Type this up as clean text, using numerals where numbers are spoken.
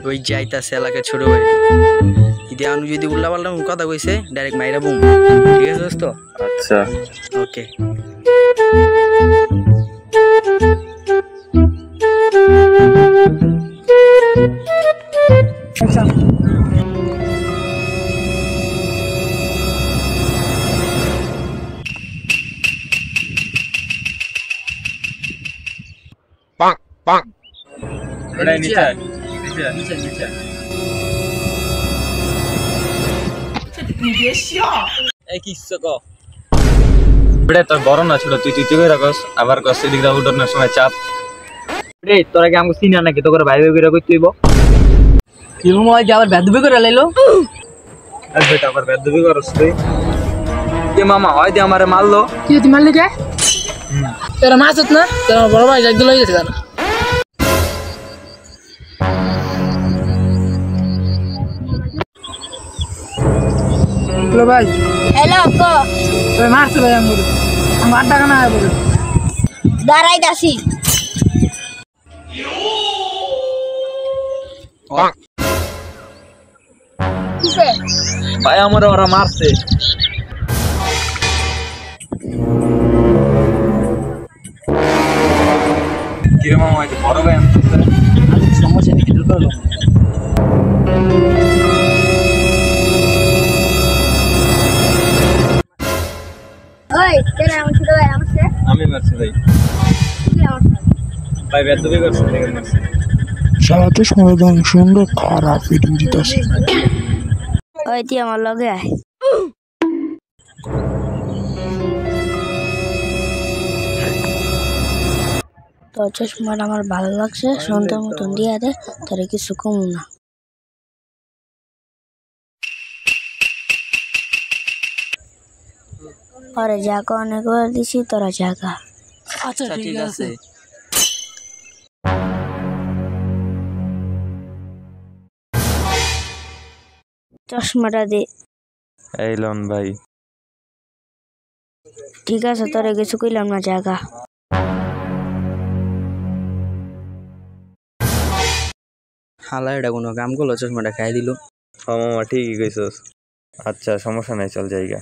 ওই যাইতাছে এলাকায় ছোট ভাই যদি আমি যদি উল্লা পাল্টা কথা কইছে ডাইরেক্ট মাইরা বুম। ঠিক আছে দোস্ত? আচ্ছা ওকে। তোর বড় না ছোট তুই তুই করে রাখস আবার কষ্ট দিক উঠানোর সময় চাপ রে তোরা কি আমাকে চিনা নাকি তো করে ভাই ভাই করে কইতেইব কি মোবাইল যে আবার বেদবি করে লাইলো আর বেটা আবার বেদবি করস তুই কে মামা হয় দে আমারে মারলো কি তুই মারলি কে তোরা মাছত না তোরা বড় ভাই একদম লই গেছে জানা হ্যালো ভাই হ্যালো কো তুই মারছ ভাই আমার টাকা না বল দাঁড়াই দাসি কিসে ভাই আমারে ওরা মারছে কি রে মামা এটা বড় ভাই আমি সমস্যা নেই কিছু করলাম ওই কেন আমি ছোট ভাই আমাকে আমি মারছি ভাই ভাই বেদবি করছে দেখে মারছি সারাতে সমাধান সুন্দর খারাপ ফিটিং দিতেছে ওই তুই আমার লগে আয় তো চশমাটা আমার ভালো লাগছে সুন্দর মতন দিয়া দে তোরে কিছু কমু না পরে জায়গা অনেকবার দিছি তোরা জায়গা আচ্ছা ঠিক আছে চশমাটা দে এই লন ভাই ঠিক আছে তোরে কিছু কইলাম না জায়গা হালা এটা কোনো কাম করলো চশমাটা খাই দিল। মামা ঠিকই কইছস আচ্ছা সমস্যা নাই চল জায়গা